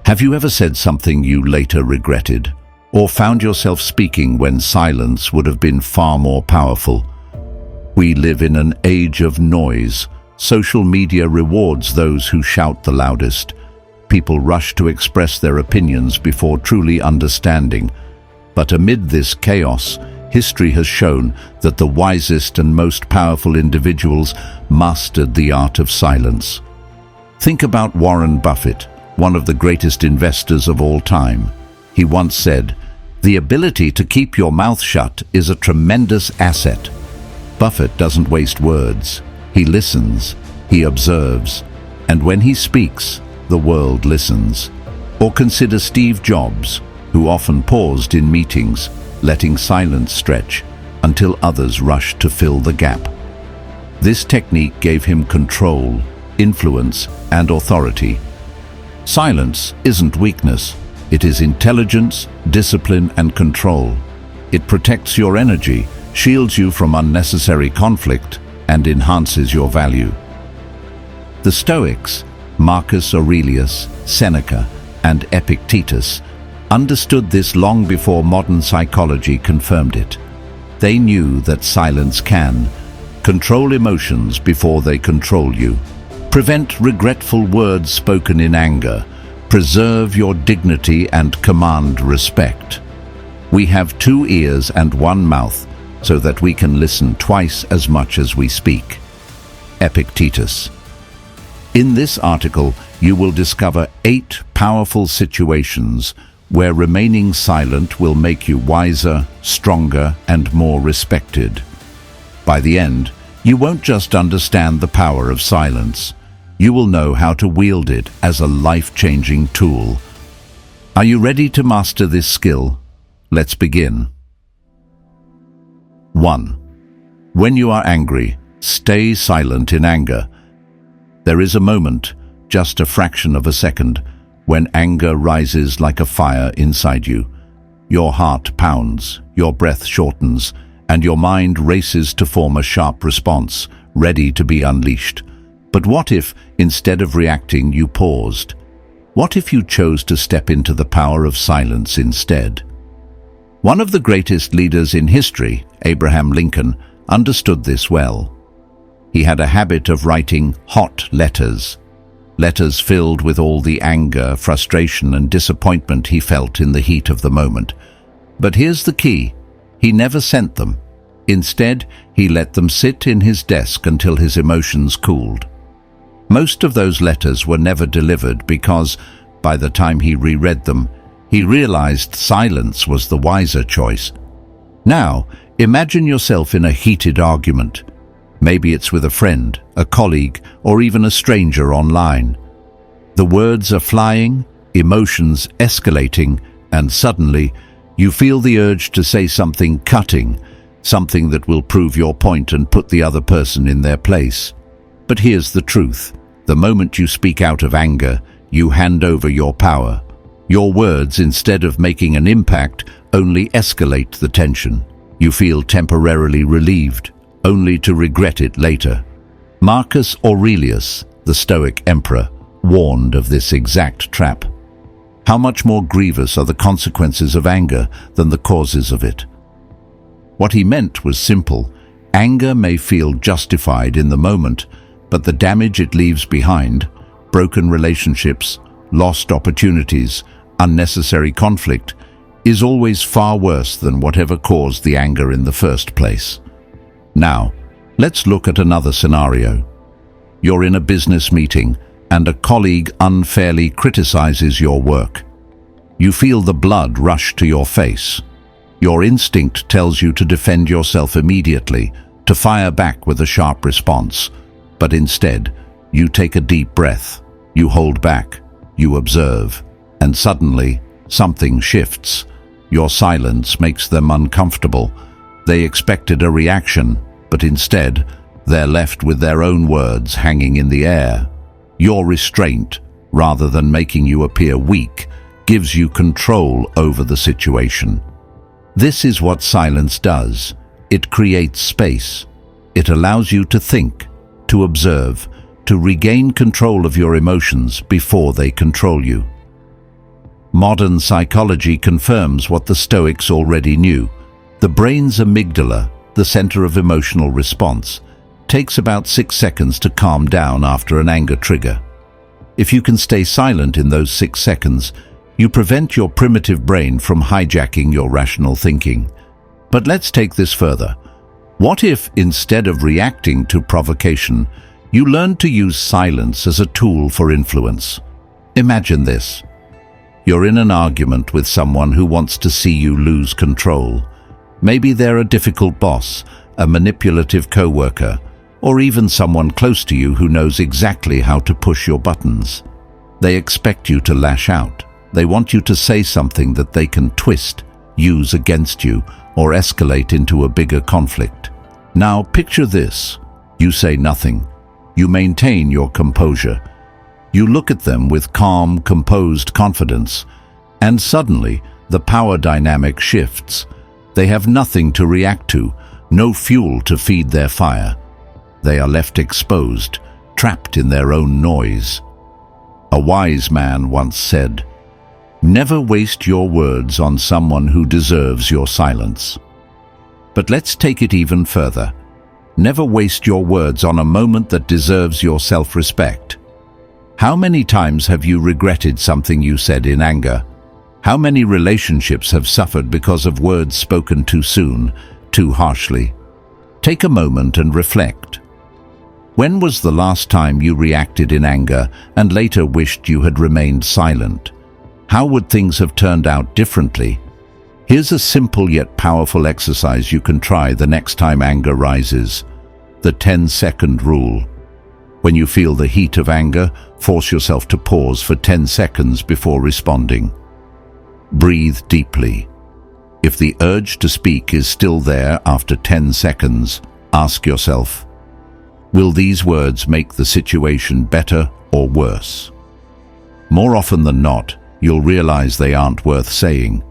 Have you ever said something you later regretted, or found yourself speaking when silence would have been far more powerful? We live in an age of noise. Social media rewards those who shout the loudest. People rush to express their opinions before truly understanding. But amid this chaos, history has shown that the wisest and most powerful individuals mastered the art of silence. Think about Warren Buffett, one of the greatest investors of all time. He once said, "The ability to keep your mouth shut is a tremendous asset." Buffett doesn't waste words. He listens, he observes, and when he speaks, the world listens. Or consider Steve Jobs, who often paused in meetings, letting silence stretch until others rushed to fill the gap. This technique gave him control, influence, and authority. Silence isn't weakness. It is intelligence, discipline, and control. It protects your energy, shields you from unnecessary conflict, and enhances your value. The Stoics, Marcus Aurelius, Seneca, and Epictetus, understood this long before modern psychology confirmed it. They knew that silence can control emotions before they control you, prevent regretful words spoken in anger, preserve your dignity, and command respect. We have 2 ears and 1 mouth, so that we can listen twice as much as we speak. Epictetus. In this article, you will discover 8 powerful situations where remaining silent will make you wiser, stronger, and more respected. By the end, you won't just understand the power of silence. You will know how to wield it as a life-changing tool. Are you ready to master this skill? Let's begin. 1. When you are angry, stay silent in anger. There is a moment, just a fraction of a second, when anger rises like a fire inside you. Your heart pounds, your breath shortens, and your mind races to form a sharp response, ready to be unleashed. But what if, instead of reacting, you paused? What if you chose to step into the power of silence instead? One of the greatest leaders in history, Abraham Lincoln, understood this well. He had a habit of writing hot letters filled with all the anger, frustration, and disappointment he felt in the heat of the moment. But here's the key: he never sent them. Instead, he let them sit in his desk until his emotions cooled. Most of those letters were never delivered because, by the time he reread them, he realized silence was the wiser choice. Now, imagine yourself in a heated argument. Maybe it's with a friend, a colleague, or even a stranger online. The words are flying, emotions escalating, and suddenly you feel the urge to say something cutting, something that will prove your point and put the other person in their place. But here's the truth. The moment you speak out of anger, you hand over your power. Your words, instead of making an impact, only escalate the tension. You feel temporarily relieved, only to regret it later. Marcus Aurelius, the Stoic emperor, warned of this exact trap. How much more grievous are the consequences of anger than the causes of it? What he meant was simple. Anger may feel justified in the moment, but the damage it leaves behind, broken relationships, lost opportunities, unnecessary conflict, is always far worse than whatever caused the anger in the first place. Now, let's look at another scenario. You're in a business meeting and a colleague unfairly criticizes your work. You feel the blood rush to your face. Your instinct tells you to defend yourself immediately, to fire back with a sharp response. But instead, you take a deep breath, you hold back, you observe, and suddenly, something shifts. Your silence makes them uncomfortable. They expected a reaction, but instead, they're left with their own words hanging in the air. Your restraint, rather than making you appear weak, gives you control over the situation. This is what silence does. It creates space. It allows you to think, to observe, to regain control of your emotions before they control you. Modern psychology confirms what the Stoics already knew. The brain's amygdala, the center of emotional response, takes about 6 seconds to calm down after an anger trigger. If you can stay silent in those 6 seconds, you prevent your primitive brain from hijacking your rational thinking. But let's take this further. What if, instead of reacting to provocation, you learned to use silence as a tool for influence? Imagine this. You're in an argument with someone who wants to see you lose control. Maybe they're a difficult boss, a manipulative coworker, or even someone close to you who knows exactly how to push your buttons. They expect you to lash out. They want you to say something that they can twist, use against you, or escalate into a bigger conflict. Now picture this. You say nothing. You maintain your composure. You look at them with calm, composed confidence, and suddenly the power dynamic shifts. They have nothing to react to, no fuel to feed their fire. They are left exposed, trapped in their own noise. A wise man once said, "Never waste your words on someone who deserves your silence." But let's take it even further. Never waste your words on a moment that deserves your self-respect. How many times have you regretted something you said in anger? How many relationships have suffered because of words spoken too soon, too harshly? Take a moment and reflect. When was the last time you reacted in anger and later wished you had remained silent? How would things have turned out differently? Here's a simple yet powerful exercise you can try the next time anger rises. The 10-second rule. When you feel the heat of anger, force yourself to pause for 10 seconds before responding. Breathe deeply. If the urge to speak is still there after 10 seconds, ask yourself, will these words make the situation better or worse? More often than not, you'll realize they aren't worth saying.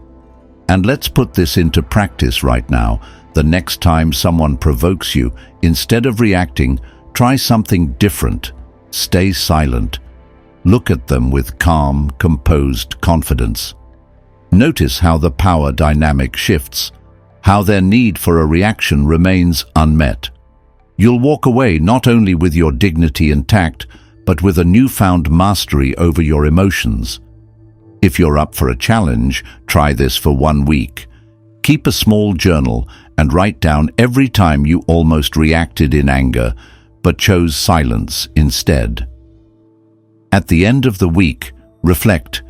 And let's put this into practice right now. The next time someone provokes you, instead of reacting, try something different. Stay silent. Look at them with calm, composed confidence. Notice how the power dynamic shifts, how their need for a reaction remains unmet. You'll walk away not only with your dignity intact, but with a newfound mastery over your emotions. If you're up for a challenge, try this for 1 week. Keep a small journal and write down every time you almost reacted in anger, but chose silence instead. At the end of the week, reflect.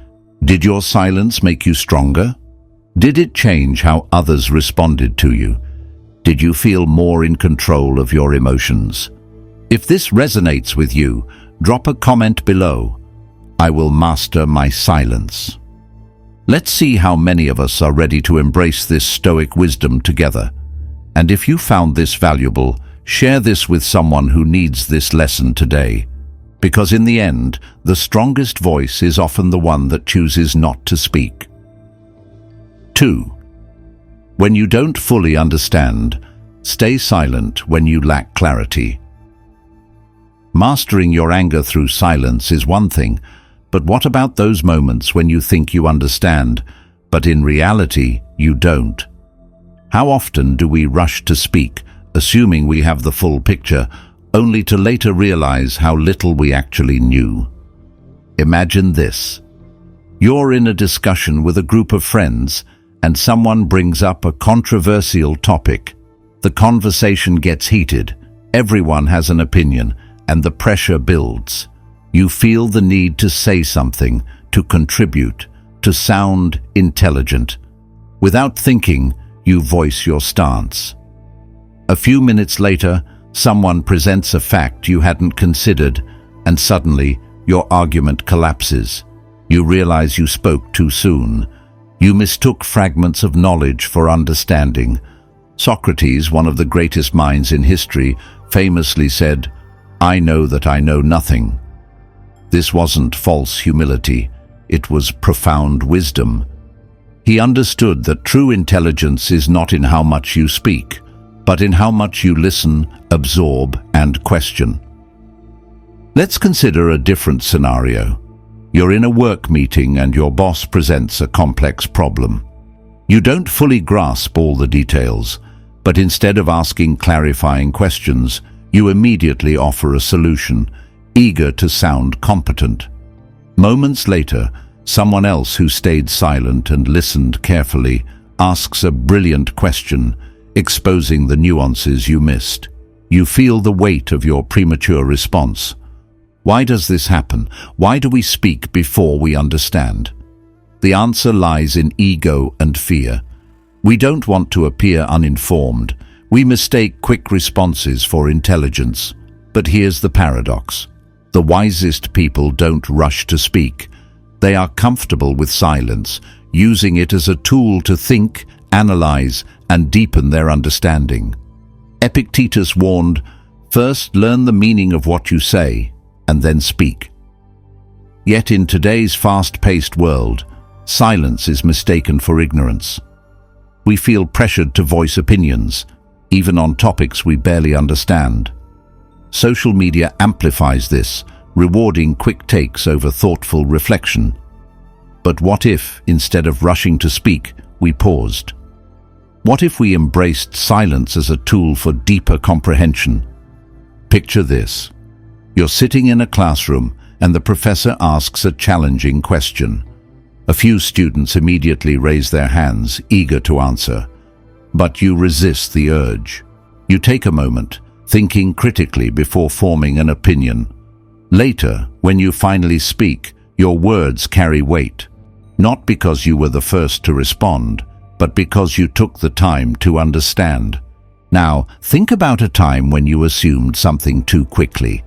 Did your silence make you stronger? Did it change how others responded to you? Did you feel more in control of your emotions? If this resonates with you, drop a comment below. I will master my silence. Let's see how many of us are ready to embrace this Stoic wisdom together. And if you found this valuable, share this with someone who needs this lesson today. Because in the end, the strongest voice is often the one that chooses not to speak. 2. When you don't fully understand, stay silent when you lack clarity. Mastering your anger through silence is one thing, but what about those moments when you think you understand, but in reality you don't? How often do we rush to speak, assuming we have the full picture, only to later realize how little we actually knew? Imagine this. You're in a discussion with a group of friends, and someone brings up a controversial topic. The conversation gets heated, everyone has an opinion, and the pressure builds. You feel the need to say something, to contribute, to sound intelligent. Without thinking, you voice your stance. A few minutes later, someone presents a fact you hadn't considered, and suddenly your argument collapses. You realize you spoke too soon. You mistook fragments of knowledge for understanding. Socrates, one of the greatest minds in history, famously said, "I know that I know nothing." This wasn't false humility, it was profound wisdom. He understood that true intelligence is not in how much you speak, but in how much you listen, absorb, and question. Let's consider a different scenario. You're in a work meeting and your boss presents a complex problem. You don't fully grasp all the details, but instead of asking clarifying questions, you immediately offer a solution, eager to sound competent. Moments later, someone else who stayed silent and listened carefully asks a brilliant question, exposing the nuances you missed. You feel the weight of your premature response. Why does this happen? Why do we speak before we understand? The answer lies in ego and fear. We don't want to appear uninformed. We mistake quick responses for intelligence. But here's the paradox. The wisest people don't rush to speak. They are comfortable with silence, using it as a tool to think, analyze, and deepen their understanding. Epictetus warned, "First learn the meaning of what you say, and then speak." Yet in today's fast-paced world, silence is mistaken for ignorance. We feel pressured to voice opinions, even on topics we barely understand. Social media amplifies this, rewarding quick takes over thoughtful reflection. But what if, instead of rushing to speak, we paused? What if we embraced silence as a tool for deeper comprehension? Picture this. You're sitting in a classroom and the professor asks a challenging question. A few students immediately raise their hands, eager to answer. But you resist the urge. You take a moment, thinking critically before forming an opinion. Later, when you finally speak, your words carry weight, not because you were the first to respond, but because you took the time to understand. Now, think about a time when you assumed something too quickly.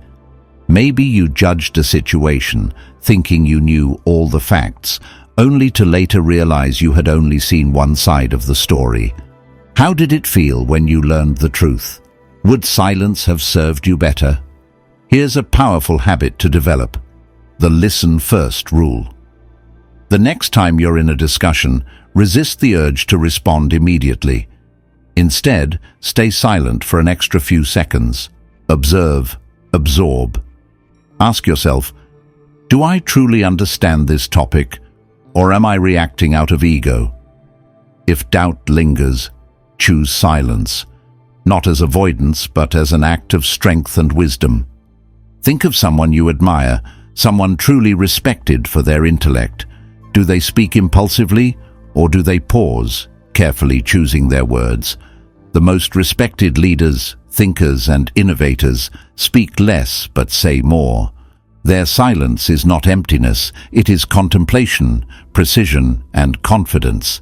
Maybe you judged a situation, thinking you knew all the facts, only to later realize you had only seen one side of the story. How did it feel when you learned the truth? Would silence have served you better? Here's a powerful habit to develop: the listen first rule. The next time you're in a discussion, resist the urge to respond immediately. Instead, stay silent for an extra few seconds. Observe, absorb. Ask yourself, do I truly understand this topic, or am I reacting out of ego? If doubt lingers, choose silence, not as avoidance, but as an act of strength and wisdom. Think of someone you admire, someone truly respected for their intellect. Do they speak impulsively, or do they pause, carefully choosing their words? The most respected leaders, thinkers, and innovators speak less but say more. Their silence is not emptiness, it is contemplation, precision, and confidence.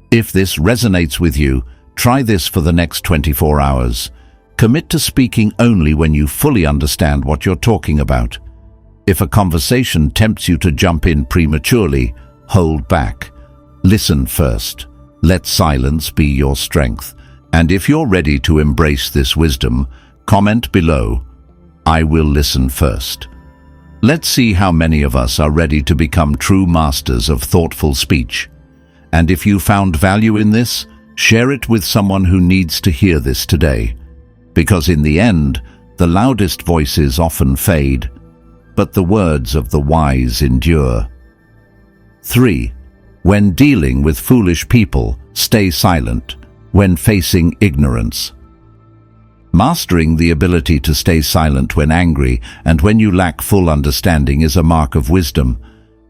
If this resonates with you, try this for the next 24 hours. Commit to speaking only when you fully understand what you're talking about. If a conversation tempts you to jump in prematurely, hold back. Listen first. Let silence be your strength. And if you're ready to embrace this wisdom, comment below, "I will listen first." Let's see how many of us are ready to become true masters of thoughtful speech. And if you found value in this, share it with someone who needs to hear this today. Because in the end, the loudest voices often fade, but the words of the wise endure. 3. When dealing with foolish people, stay silent. When facing ignorance. Mastering the ability to stay silent when angry and when you lack full understanding is a mark of wisdom.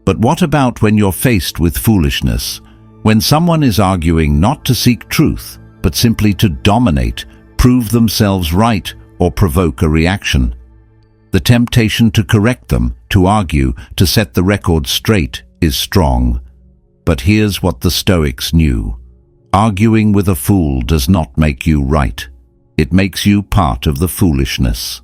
But what about when you're faced with foolishness? When someone is arguing not to seek truth, but simply to dominate, prove themselves right, or provoke a reaction? The temptation to correct them, to argue, to set the record straight is strong. But here's what the Stoics knew. Arguing with a fool does not make you right. It makes you part of the foolishness.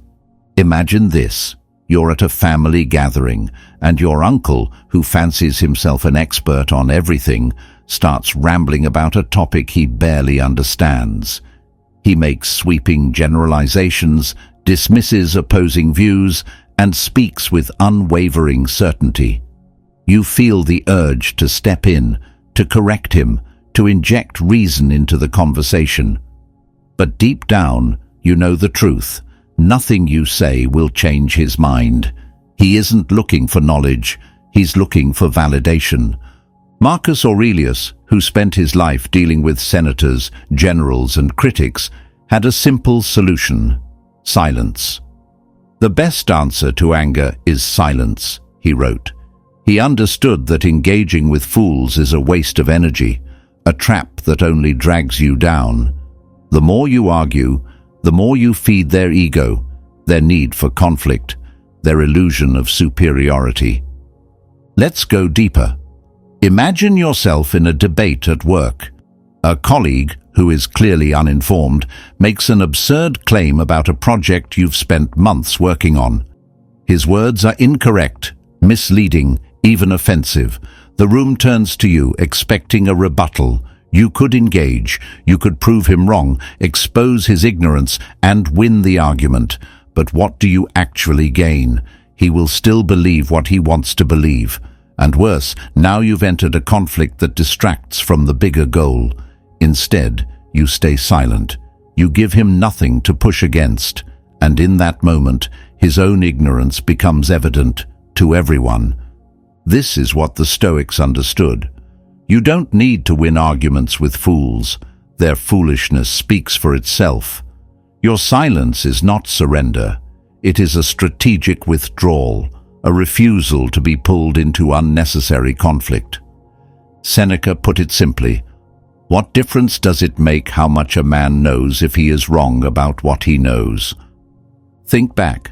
Imagine this. You're at a family gathering, and your uncle, who fancies himself an expert on everything, starts rambling about a topic he barely understands. He makes sweeping generalizations, dismisses opposing views, and speaks with unwavering certainty. You feel the urge to step in, to correct him, to inject reason into the conversation. But deep down, you know the truth. Nothing you say will change his mind. He isn't looking for knowledge. He's looking for validation. Marcus Aurelius, who spent his life dealing with senators, generals, and critics, had a simple solution: silence. "The best answer to anger is silence," he wrote. He understood that engaging with fools is a waste of energy, a trap that only drags you down. The more you argue, the more you feed their ego, their need for conflict, their illusion of superiority. Let's go deeper. Imagine yourself in a debate at work. A colleague, who is clearly uninformed, makes an absurd claim about a project you've spent months working on. His words are incorrect, misleading, even offensive. The room turns to you, expecting a rebuttal. You could engage, you could prove him wrong, expose his ignorance, and win the argument. But what do you actually gain? He will still believe what he wants to believe. And worse, now you've entered a conflict that distracts from the bigger goal. Instead, you stay silent. You give him nothing to push against. And in that moment, his own ignorance becomes evident to everyone. This is what the Stoics understood. You don't need to win arguments with fools. Their foolishness speaks for itself. Your silence is not surrender. It is a strategic withdrawal, a refusal to be pulled into unnecessary conflict. Seneca put it simply: what difference does it make how much a man knows if he is wrong about what he knows? Think back.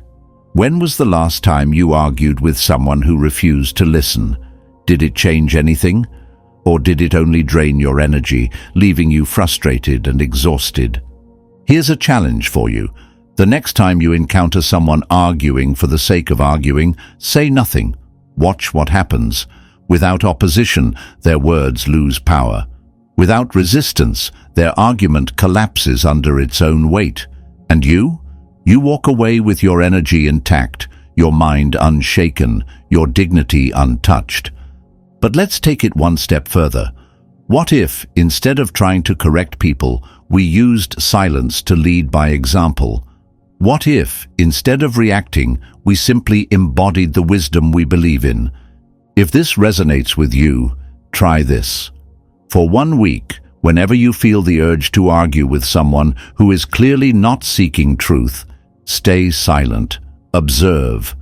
When was the last time you argued with someone who refused to listen? Did it change anything? Or did it only drain your energy, leaving you frustrated and exhausted? Here's a challenge for you. The next time you encounter someone arguing for the sake of arguing, say nothing. Watch what happens. Without opposition, their words lose power. Without resistance, their argument collapses under its own weight. And you? You walk away with your energy intact, your mind unshaken, your dignity untouched. But let's take it one step further. What if, instead of trying to correct people, we used silence to lead by example? What if, instead of reacting, we simply embodied the wisdom we believe in? If this resonates with you, try this. For 1 week, whenever you feel the urge to argue with someone who is clearly not seeking truth, stay silent, observe,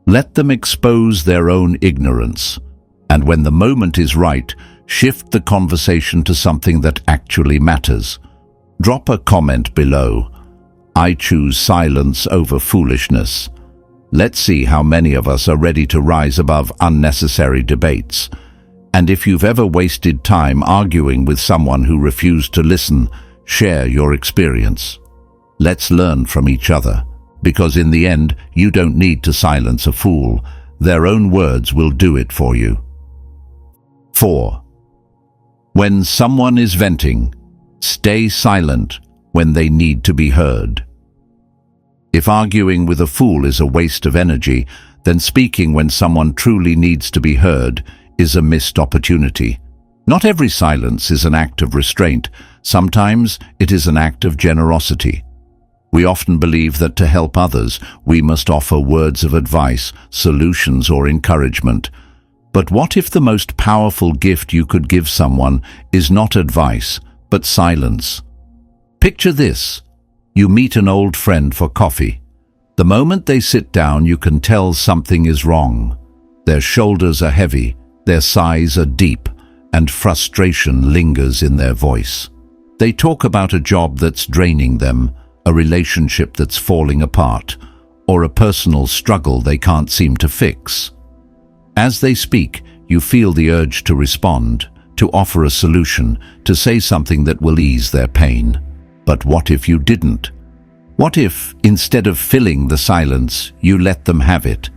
let them expose their own ignorance. And when the moment is right, shift the conversation to something that actually matters. Drop a comment below. I choose silence over foolishness. Let's see how many of us are ready to rise above unnecessary debates. And if you've ever wasted time arguing with someone who refused to listen, share your experience. Let's learn from each other, because in the end, you don't need to silence a fool. Their own words will do it for you. 4. When someone is venting, stay silent when they need to be heard. If arguing with a fool is a waste of energy, then speaking when someone truly needs to be heard is a missed opportunity. Not every silence is an act of restraint. Sometimes it is an act of generosity. We often believe that to help others, we must offer words of advice, solutions, or encouragement. But what if the most powerful gift you could give someone is not advice, but silence? Picture this. You meet an old friend for coffee. The moment they sit down, you can tell something is wrong. Their shoulders are heavy, their sighs are deep, and frustration lingers in their voice. They talk about a job that's draining them, a relationship that's falling apart, or a personal struggle they can't seem to fix. As they speak, you feel the urge to respond, to offer a solution, to say something that will ease their pain. But what if you didn't? What if, instead of filling the silence, you let them have it?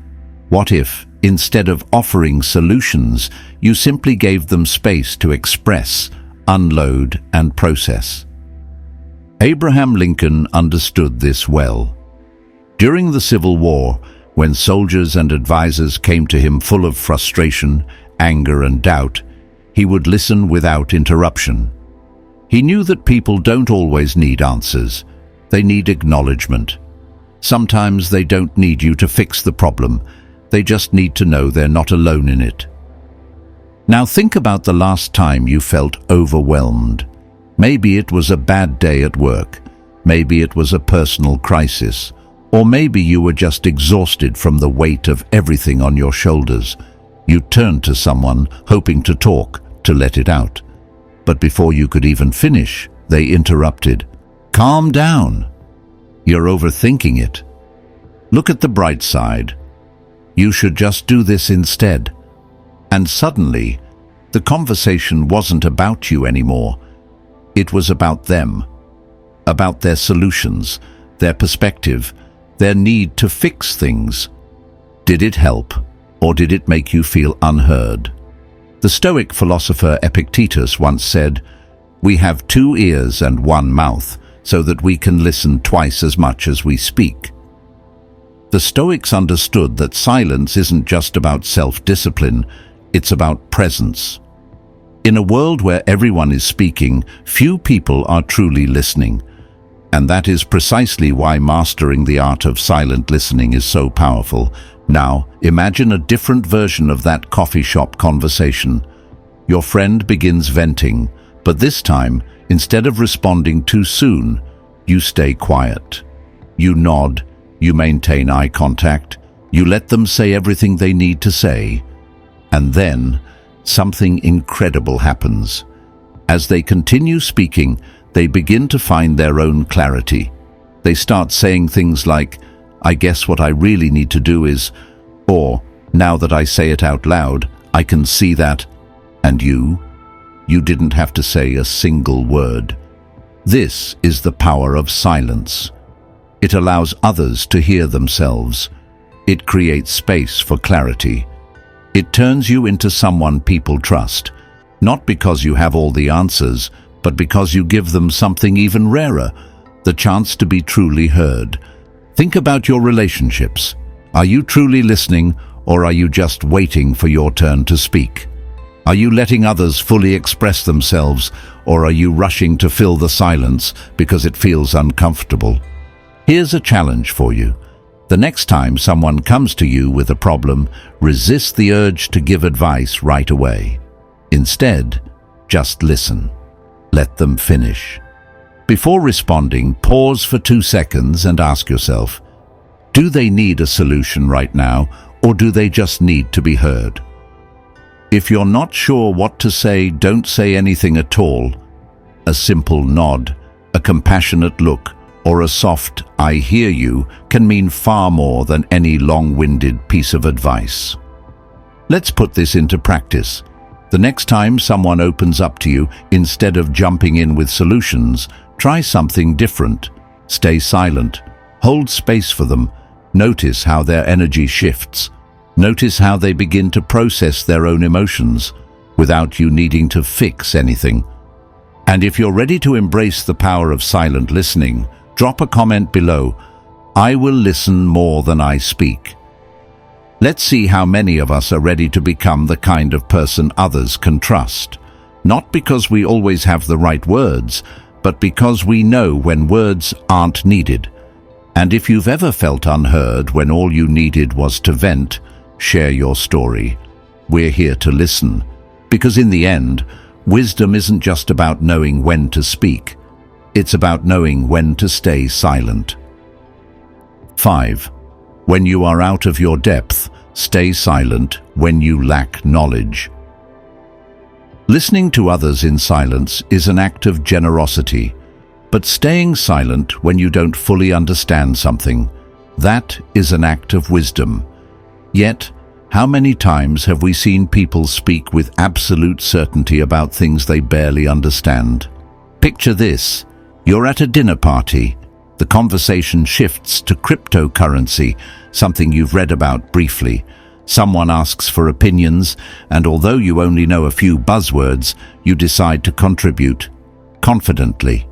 What if, instead of offering solutions, you simply gave them space to express, unload, and process? Abraham Lincoln understood this well. During the Civil War, when soldiers and advisors came to him full of frustration, anger, and doubt, he would listen without interruption. He knew that people don't always need answers. They need acknowledgement. Sometimes they don't need you to fix the problem. They just need to know they're not alone in it. Now think about the last time you felt overwhelmed. Maybe it was a bad day at work. Maybe it was a personal crisis. Or maybe you were just exhausted from the weight of everything on your shoulders. You turned to someone, hoping to talk, to let it out. But before you could even finish, they interrupted. Calm down. You're overthinking it. Look at the bright side. You should just do this instead. And suddenly, the conversation wasn't about you anymore. It was about them, about their solutions, their perspective, their need to fix things. Did it help, or did it make you feel unheard? The Stoic philosopher Epictetus once said, "We have 2 ears and 1 mouth, so that we can listen twice as much as we speak." The Stoics understood that silence isn't just about self-discipline, it's about presence. In a world where everyone is speaking, few people are truly listening. And that is precisely why mastering the art of silent listening is so powerful. Now, imagine a different version of that coffee shop conversation. Your friend begins venting, but this time, instead of responding too soon, you stay quiet. You nod, you maintain eye contact, you let them say everything they need to say. And then, something incredible happens. As they continue speaking, they begin to find their own clarity. They start saying things like, "I guess what I really need to do is," or, "Now that I say it out loud, I can see that," and you didn't have to say a single word. This is the power of silence. It allows others to hear themselves. It creates space for clarity. It turns you into someone people trust, not because you have all the answers, but because you give them something even rarer, the chance to be truly heard. Think about your relationships. Are you truly listening, or are you just waiting for your turn to speak? Are you letting others fully express themselves, or are you rushing to fill the silence because it feels uncomfortable? Here's a challenge for you. The next time someone comes to you with a problem, resist the urge to give advice right away. Instead, just listen. Let them finish. Before responding, pause for 2 seconds and ask yourself, do they need a solution right now, or do they just need to be heard? If you're not sure what to say, don't say anything at all. A simple nod, a compassionate look, or a soft, "I hear you," can mean far more than any long-winded piece of advice. Let's put this into practice. The next time someone opens up to you, instead of jumping in with solutions, try something different. Stay silent. Hold space for them. Notice how their energy shifts. Notice how they begin to process their own emotions without you needing to fix anything. And if you're ready to embrace the power of silent listening, drop a comment below. I will listen more than I speak. Let's see how many of us are ready to become the kind of person others can trust. Not because we always have the right words, but because we know when words aren't needed. And if you've ever felt unheard when all you needed was to vent, share your story. We're here to listen. Because in the end, wisdom isn't just about knowing when to speak. It's about knowing when to stay silent. 5. When you are out of your depth, stay silent when you lack knowledge. Listening to others in silence is an act of generosity, but staying silent when you don't fully understand something, that is an act of wisdom. Yet, how many times have we seen people speak with absolute certainty about things they barely understand? Picture this. You're at a dinner party. The conversation shifts to cryptocurrency, something you've read about briefly. Someone asks for opinions, and although you only know a few buzzwords, you decide to contribute confidently.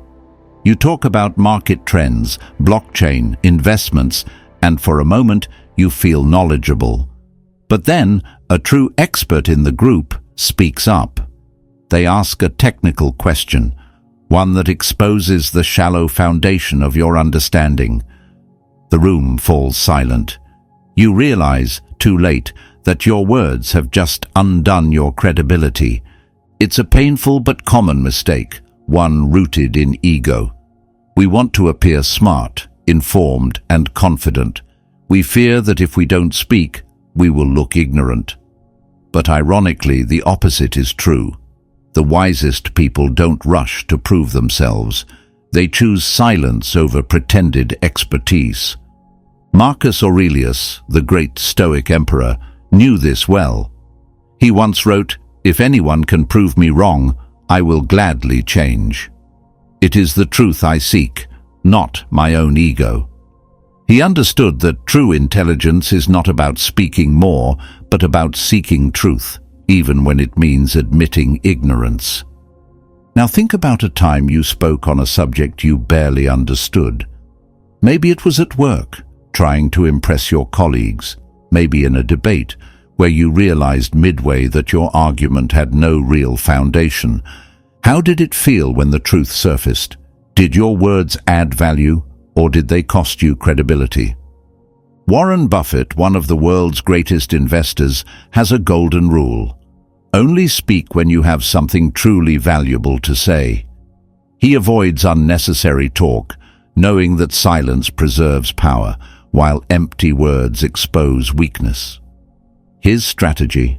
You talk about market trends, blockchain, investments, and for a moment you feel knowledgeable. But then a true expert in the group speaks up. They ask a technical question, one that exposes the shallow foundation of your understanding. The room falls silent. You realize, too late, that your words have just undone your credibility. It's a painful but common mistake, one rooted in ego. We want to appear smart, informed, and confident. We fear that if we don't speak, we will look ignorant. But ironically, the opposite is true. The wisest people don't rush to prove themselves. They choose silence over pretended expertise. Marcus Aurelius, the great Stoic emperor, knew this well. He once wrote, "If anyone can prove me wrong, I will gladly change. It is the truth I seek, not my own ego." He understood that true intelligence is not about speaking more, but about seeking truth, even when it means admitting ignorance. Now think about a time you spoke on a subject you barely understood. Maybe it was at work, trying to impress your colleagues, maybe in a debate where you realized midway that your argument had no real foundation. How did it feel when the truth surfaced? Did your words add value, or did they cost you credibility? Warren Buffett, one of the world's greatest investors, has a golden rule. Only speak when you have something truly valuable to say. He avoids unnecessary talk, knowing that silence preserves power, while empty words expose weakness. His strategy: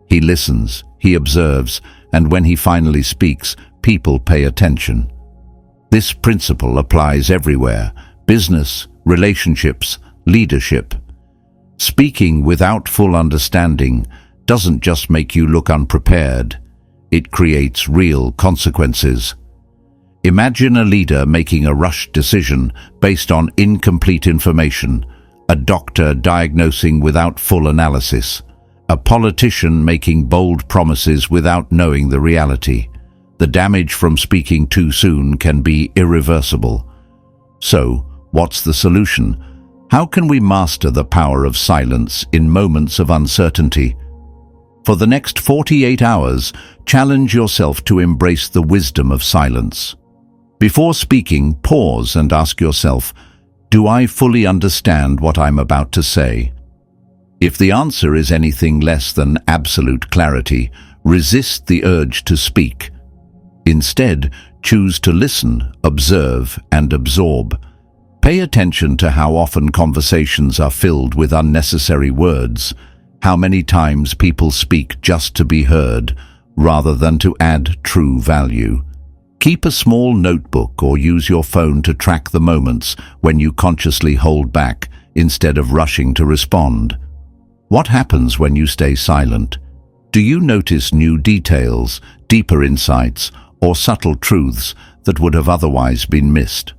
he listens, he observes, and when he finally speaks, people pay attention. This principle applies everywhere: business, relationships, leadership. Speaking without full understanding doesn't just make you look unprepared, it creates real consequences. Imagine a leader making a rushed decision based on incomplete information, a doctor diagnosing without full analysis, a politician making bold promises without knowing the reality. The damage from speaking too soon can be irreversible. So, what's the solution? How can we master the power of silence in moments of uncertainty? For the next 48 hours, challenge yourself to embrace the wisdom of silence. Before speaking, pause and ask yourself, do I fully understand what I'm about to say? If the answer is anything less than absolute clarity, resist the urge to speak. Instead, choose to listen, observe, and absorb. Pay attention to how often conversations are filled with unnecessary words, how many times people speak just to be heard, rather than to add true value. Keep a small notebook or use your phone to track the moments when you consciously hold back instead of rushing to respond. What happens when you stay silent? Do you notice new details, deeper insights, or subtle truths that would have otherwise been missed?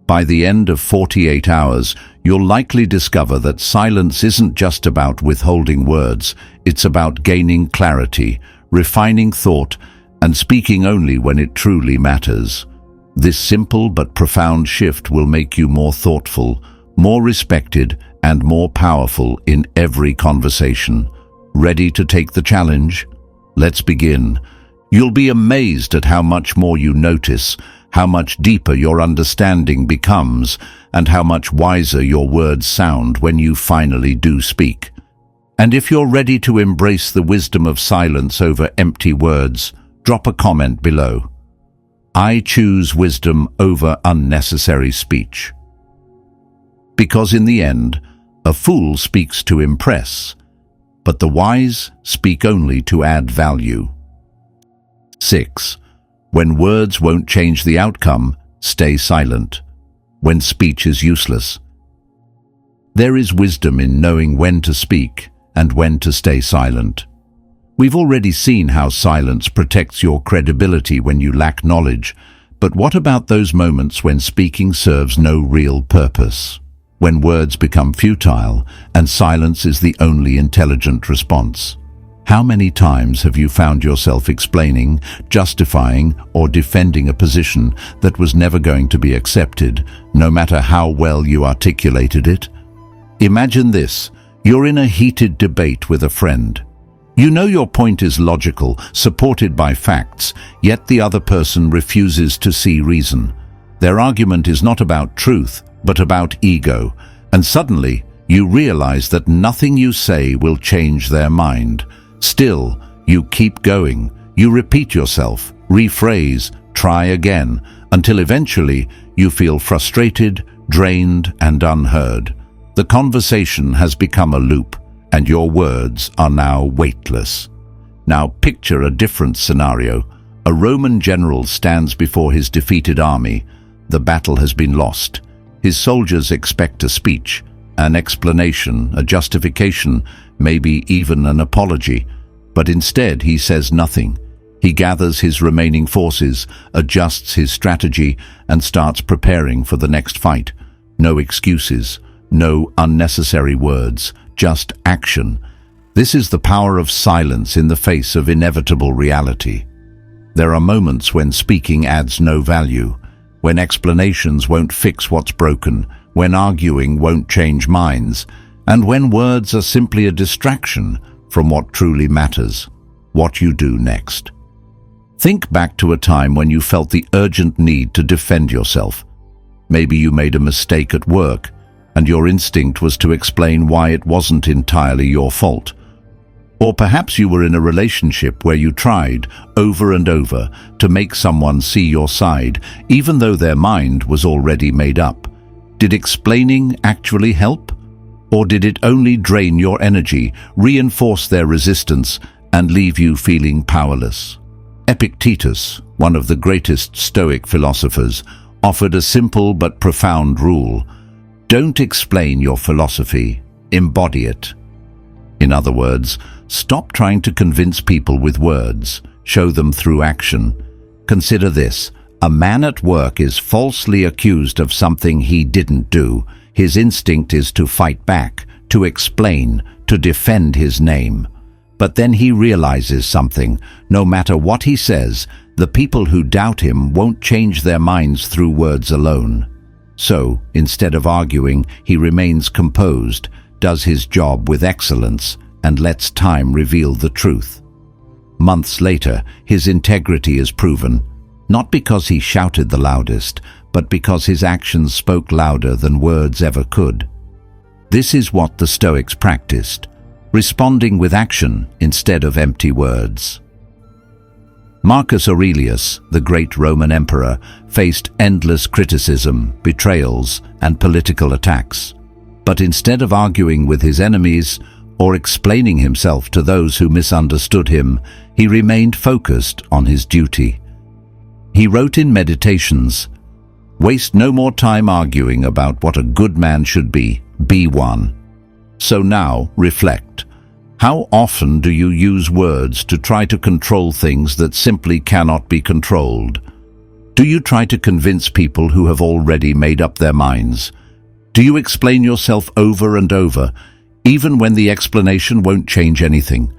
By the end of 48 hours, you'll likely discover that silence isn't just about withholding words, it's about gaining clarity, refining thought, and speaking only when it truly matters. This simple but profound shift will make you more thoughtful, more respected, and more powerful in every conversation. Ready to take the challenge? Let's begin. You'll be amazed at how much more you notice, how much deeper your understanding becomes, and how much wiser your words sound when you finally do speak. And if you're ready to embrace the wisdom of silence over empty words, drop a comment below. I choose wisdom over unnecessary speech. Because in the end, a fool speaks to impress, but the wise speak only to add value. 6. When words won't change the outcome, stay silent. When speech is useless. There is wisdom in knowing when to speak and when to stay silent. We've already seen how silence protects your credibility when you lack knowledge, but what about those moments when speaking serves no real purpose? When words become futile and silence is the only intelligent response? How many times have you found yourself explaining, justifying, or defending a position that was never going to be accepted, no matter how well you articulated it? Imagine this: you're in a heated debate with a friend. You know your point is logical, supported by facts, yet the other person refuses to see reason. Their argument is not about truth, but about ego, and suddenly You realize that nothing you say will change their mind. Still, you keep going. You repeat yourself, rephrase, try again, until eventually you feel frustrated, drained, and unheard. The conversation has become a loop, and your words are now weightless. Now picture a different scenario. A Roman general stands before his defeated army. The battle has been lost. His soldiers expect a speech, an explanation, a justification, maybe even an apology. But instead he says nothing. He gathers his remaining forces, adjusts his strategy, and starts preparing for the next fight. No excuses, no unnecessary words, just action. This is the power of silence in the face of inevitable reality. There are moments when speaking adds no value, when explanations won't fix what's broken, when arguing won't change minds, and when words are simply a distraction from what truly matters, what you do next. Think back to a time when you felt the urgent need to defend yourself. Maybe you made a mistake at work, and your instinct was to explain why it wasn't entirely your fault. Or perhaps you were in a relationship where you tried, over and over, to make someone see your side, even though their mind was already made up. Did explaining actually help? Or did it only drain your energy, reinforce their resistance, and leave you feeling powerless? Epictetus, one of the greatest Stoic philosophers, offered a simple but profound rule. Don't explain your philosophy, embody it. In other words, stop trying to convince people with words, show them through action. Consider this: a man at work is falsely accused of something he didn't do. His instinct is to fight back, to explain, to defend his name. But then he realizes something. No matter what he says, the people who doubt him won't change their minds through words alone. So, instead of arguing, he remains composed, does his job with excellence, and lets time reveal the truth. Months later, his integrity is proven, not because he shouted the loudest, but because his actions spoke louder than words ever could. This is what the Stoics practiced, responding with action instead of empty words. Marcus Aurelius, the great Roman emperor, faced endless criticism, betrayals, and political attacks. But instead of arguing with his enemies or explaining himself to those who misunderstood him, he remained focused on his duty. He wrote in Meditations, "Waste no more time arguing about what a good man should be one." So now, reflect. How often do you use words to try to control things that simply cannot be controlled? Do you try to convince people who have already made up their minds? Do you explain yourself over and over, even when the explanation won't change anything?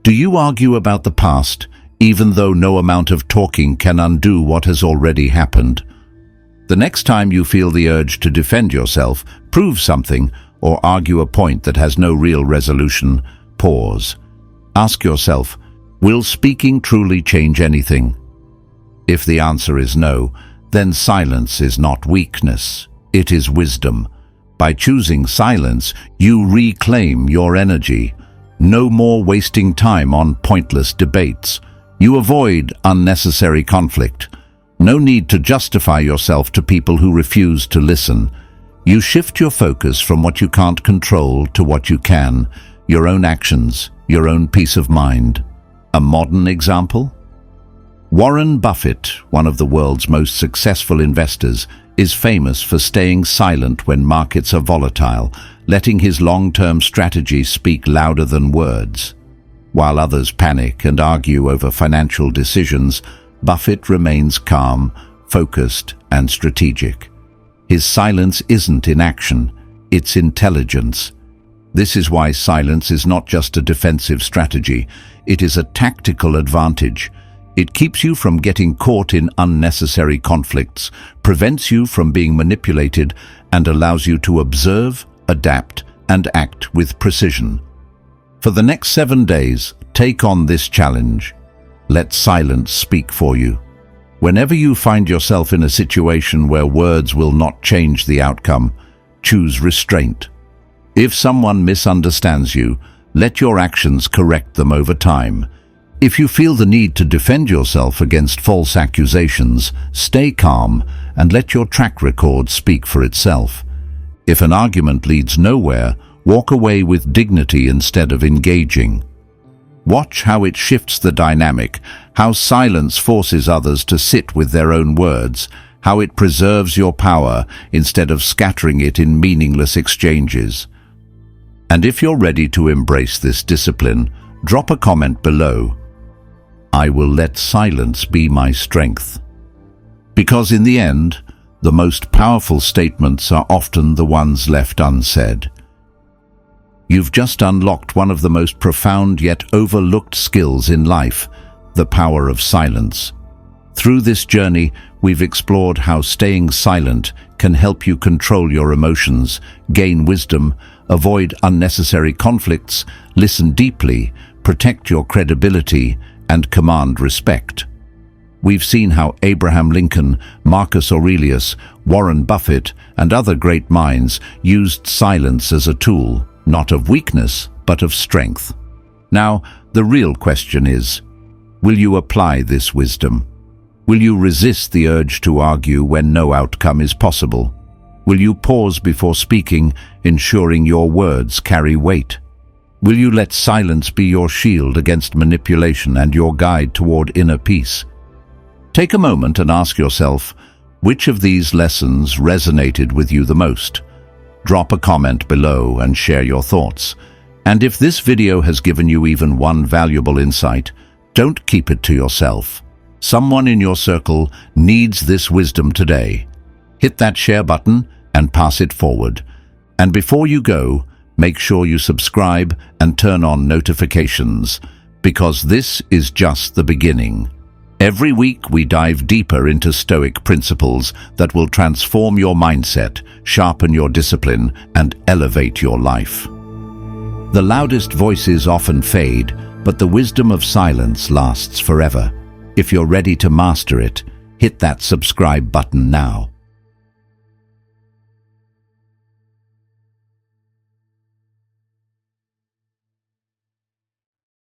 Do you argue about the past, even though no amount of talking can undo what has already happened? The next time you feel the urge to defend yourself, prove something, or argue a point that has no real resolution, pause. Ask yourself, will speaking truly change anything? If the answer is no, then silence is not weakness, it is wisdom. By choosing silence, you reclaim your energy. No more wasting time on pointless debates. You avoid unnecessary conflict. No need to justify yourself to people who refuse to listen. You shift your focus from what you can't control to what you can, your own actions, your own peace of mind. A modern example? Warren Buffett, one of the world's most successful investors, is famous for staying silent when markets are volatile, letting his long-term strategy speak louder than words. While others panic and argue over financial decisions, Buffett remains calm, focused, and strategic. His silence isn't inaction, it's intelligence. This is why silence is not just a defensive strategy, it is a tactical advantage. It keeps you from getting caught in unnecessary conflicts, prevents you from being manipulated, and allows you to observe, adapt, and act with precision. For the next 7 days, take on this challenge. Let silence speak for you. Whenever you find yourself in a situation where words will not change the outcome, choose restraint. If someone misunderstands you, let your actions correct them over time. If you feel the need to defend yourself against false accusations, stay calm and let your track record speak for itself. If an argument leads nowhere, walk away with dignity instead of engaging. Watch how it shifts the dynamic, how silence forces others to sit with their own words, how it preserves your power instead of scattering it in meaningless exchanges. And if you're ready to embrace this discipline, drop a comment below. I will let silence be my strength. Because in the end, the most powerful statements are often the ones left unsaid. You've just unlocked one of the most profound yet overlooked skills in life, the power of silence. Through this journey, we've explored how staying silent can help you control your emotions, gain wisdom, avoid unnecessary conflicts, listen deeply, protect your credibility, and command respect. We've seen how Abraham Lincoln, Marcus Aurelius, Warren Buffett, and other great minds used silence as a tool, not of weakness, but of strength. Now, the real question is, will you apply this wisdom? Will you resist the urge to argue when no outcome is possible? Will you pause before speaking, ensuring your words carry weight? Will you let silence be your shield against manipulation and your guide toward inner peace? Take a moment and ask yourself, which of these lessons resonated with you the most? Drop a comment below and share your thoughts. And if this video has given you even one valuable insight, don't keep it to yourself. Someone in your circle needs this wisdom today. Hit that share button and pass it forward. And before you go, make sure you subscribe and turn on notifications, because this is just the beginning. Every week we dive deeper into Stoic principles that will transform your mindset, sharpen your discipline, and elevate your life. The loudest voices often fade, but the wisdom of silence lasts forever. If you're ready to master it, hit that subscribe button now.